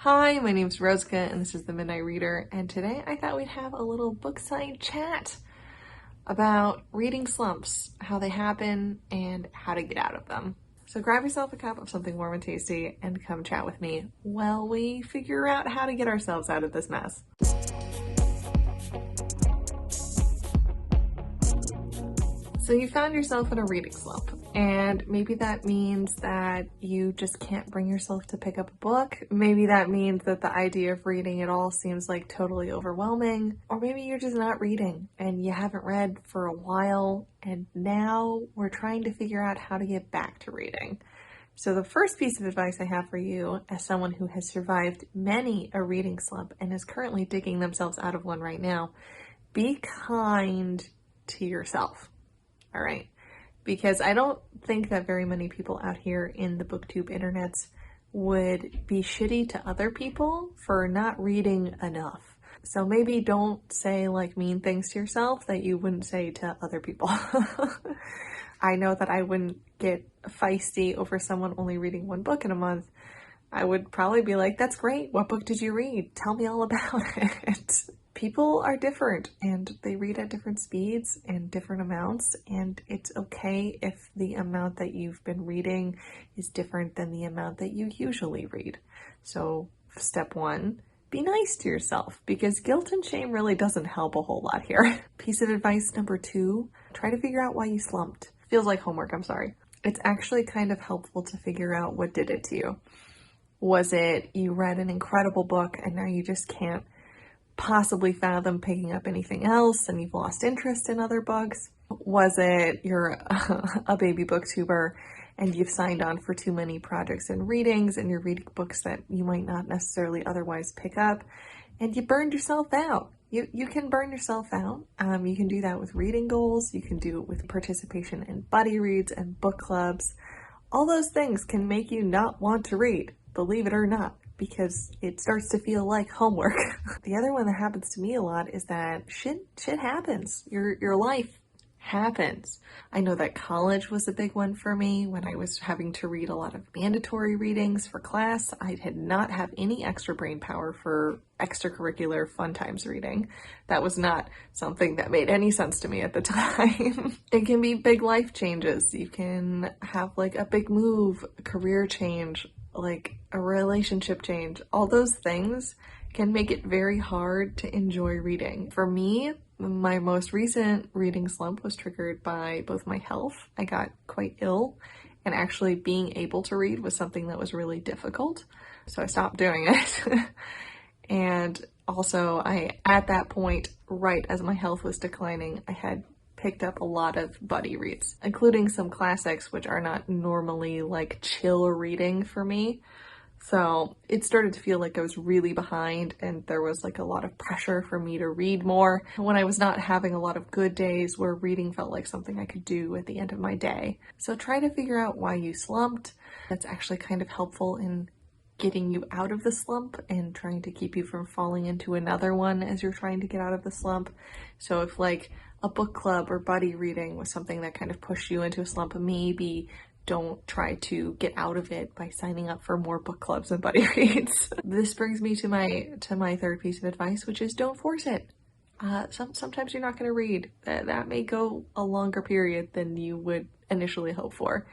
Hi, my name's Rosika and this is the Midnight Reader, and today I thought we'd have a little bookside chat about reading slumps, how they happen, and how to get out of them. So grab yourself a cup of something warm and tasty and come chat with me while we figure out how to get ourselves out of this mess. So you found yourself in a reading slump, and maybe that means that you just can't bring yourself to pick up a book. Maybe that means that the idea of reading it all seems like totally overwhelming, or maybe you're just not reading and you haven't read for a while, and now we're trying to figure out how to get back to reading. So the first piece of advice I have for you, as someone who has survived many a reading slump and is currently digging themselves out of one right now, be kind to yourself. All right, because I don't think that very many people out here in the booktube internets would be shitty to other people for not reading enough. So maybe don't say like mean things to yourself that you wouldn't say to other people. I know that I wouldn't get feisty over someone only reading one book in a month. I would probably be like, that's great. What book did you read? Tell me all about it. People are different and they read at different speeds and different amounts, and it's okay if the amount that you've been reading is different than the amount that you usually read. So step one, be nice to yourself, because guilt and shame really doesn't help a whole lot here. Piece of advice number two, try to figure out why you slumped. Feels like homework, I'm sorry. It's actually kind of helpful to figure out what did it to you. Was it you read an incredible book and now you just can't possibly fathom picking up anything else and you've lost interest in other books? Was it you're a baby booktuber and you've signed on for too many projects and readings and you're reading books that you might not necessarily otherwise pick up and you burned yourself out? You can burn yourself out. You can do that with reading goals. You can do it with participation in buddy reads and book clubs. All those things can make you not want to read, believe it or not, because it starts to feel like homework. The other one that happens to me a lot is that shit happens. Your life happens. I know that college was a big one for me when I was having to read a lot of mandatory readings for class. I did not have any extra brain power for extracurricular fun times reading. That was not something that made any sense to me at the time. It can be big life changes. You can have like a big move, a career change, like a relationship change. All those things can make it very hard to enjoy reading. For me, my most recent reading slump was triggered by both my health. I got quite ill, and actually being able to read was something that was really difficult. So I stopped doing it. And also at that point, right as my health was declining, I had picked up a lot of buddy reads, including some classics, which are not normally like chill reading for me. So it started to feel like I was really behind and there was like a lot of pressure for me to read more when I was not having a lot of good days where reading felt like something I could do at the end of my day. So try to figure out why you slumped. That's actually kind of helpful in getting you out of the slump and trying to keep you from falling into another one as you're trying to get out of the slump. So if like a book club or buddy reading was something that kind of pushed you into a slump, maybe don't try to get out of it by signing up for more book clubs and buddy reads. This brings me to my third piece of advice, which is don't force it. Sometimes you're not going to read. That may go a longer period than you would initially hope for.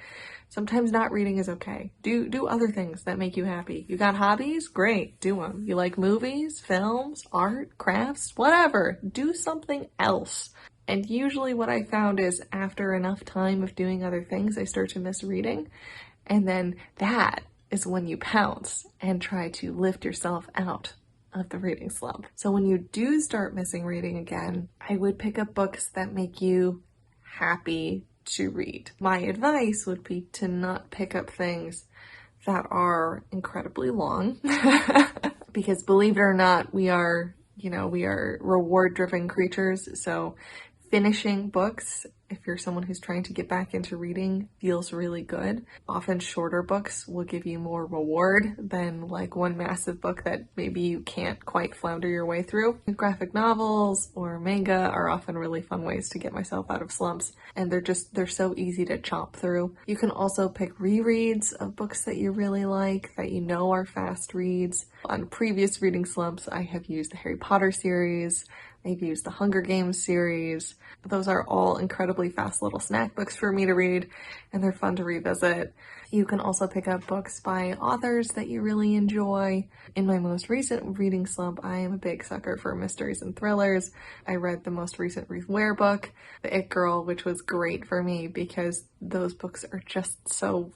Sometimes not reading is okay. Do other things that make you happy. You got hobbies? Great, do them. You like movies, films, art, crafts, whatever. Do something else. And usually what I found is after enough time of doing other things, I start to miss reading. And then that is when you pounce and try to lift yourself out of the reading slump. So when you do start missing reading again, I would pick up books that make you happy to read. My advice would be to not pick up things that are incredibly long because believe it or not, we are reward-driven creatures. So finishing books, if you're someone who's trying to get back into reading, feels really good. Often shorter books will give you more reward than like one massive book that maybe you can't quite flounder your way through. Graphic novels or manga are often really fun ways to get myself out of slumps, and they're so easy to chomp through. You can also pick rereads of books that you really like, that you know are fast reads. On previous reading slumps, I have used the Harry Potter series, I've used the Hunger Games series. Those are all incredibly fast little snack books for me to read, and they're fun to revisit. You can also pick up books by authors that you really enjoy. In my most recent reading slump, I am a big sucker for mysteries and thrillers. I read the most recent Ruth Ware book, The It Girl, which was great for me because those books are just so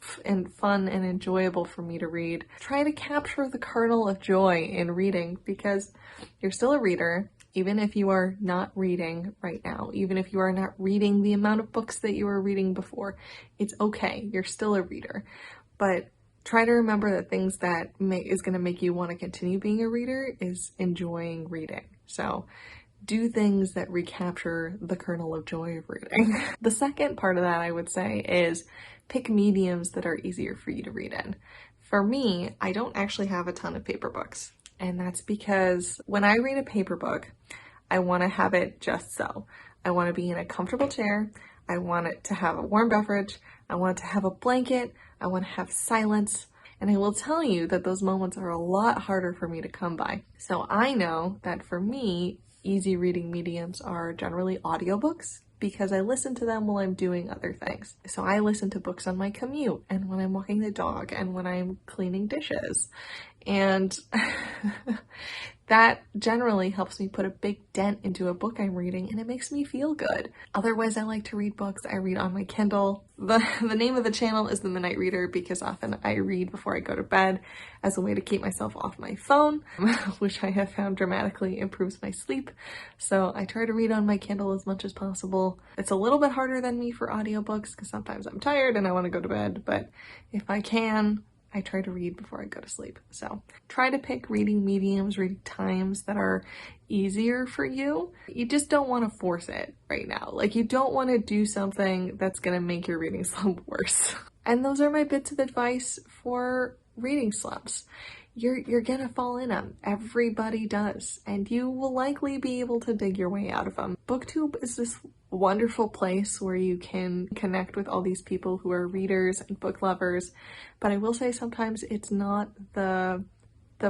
fun and enjoyable for me to read. Try to capture the kernel of joy in reading because you're still a reader. Even if you are not reading right now, even if you are not reading the amount of books that you were reading before, it's okay. You're still a reader. But try to remember that things that is going to make you want to continue being a reader is enjoying reading. So do things that recapture the kernel of joy of reading. The second part of that, I would say, is pick mediums that are easier for you to read in. For me, I don't actually have a ton of paper books. And that's because when I read a paper book, I want to have it just so. I want to be in a comfortable chair. I want it to have a warm beverage. I want it to have a blanket. I want to have silence. And I will tell you that those moments are a lot harder for me to come by. So I know that for me, easy reading mediums are generally audiobooks because I listen to them while I'm doing other things. So I listen to books on my commute and when I'm walking the dog and when I'm cleaning dishes. And that generally helps me put a big dent into a book I'm reading and it makes me feel good. Otherwise, I like to read books I read on my Kindle. The name of the channel is The Midnight Reader because often I read before I go to bed as a way to keep myself off my phone, which I have found dramatically improves my sleep. So I try to read on my Kindle as much as possible. It's a little bit harder than me for audiobooks because sometimes I'm tired and I want to go to bed, but if I can, I try to read before I go to sleep. So try to pick reading mediums, reading times that are easier for you. You just don't want to force it right now. Like you don't want to do something that's going to make your reading slump worse. And those are my bits of advice for reading slumps. You're gonna fall in them. Everybody does. And you will likely be able to dig your way out of them. BookTube is this wonderful place where you can connect with all these people who are readers and book lovers. But I will say sometimes it's not the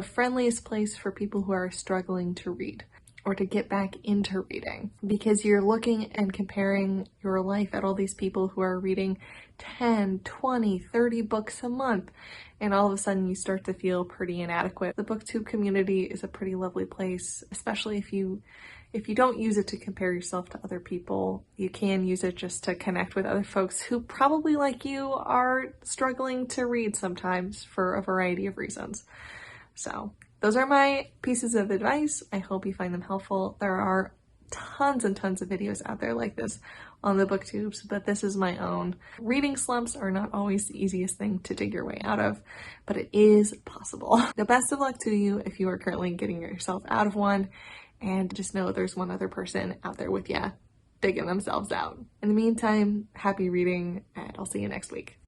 friendliest place for people who are struggling to read or to get back into reading because you're looking and comparing your life at all these people who are reading 10, 20, 30 books a month. And all of a sudden you start to feel pretty inadequate. The BookTube community is a pretty lovely place, especially if you don't use it to compare yourself to other people. You can use it just to connect with other folks who probably like you are struggling to read sometimes for a variety of reasons. So those are my pieces of advice. I hope you find them helpful. There are tons and tons of videos out there like this on the BookTubes, but this is my own. Reading slumps are not always the easiest thing to dig your way out of, but it is possible. The best of luck to you if you are currently getting yourself out of one, and just know there's one other person out there with you digging themselves out. In the meantime, happy reading, and I'll see you next week.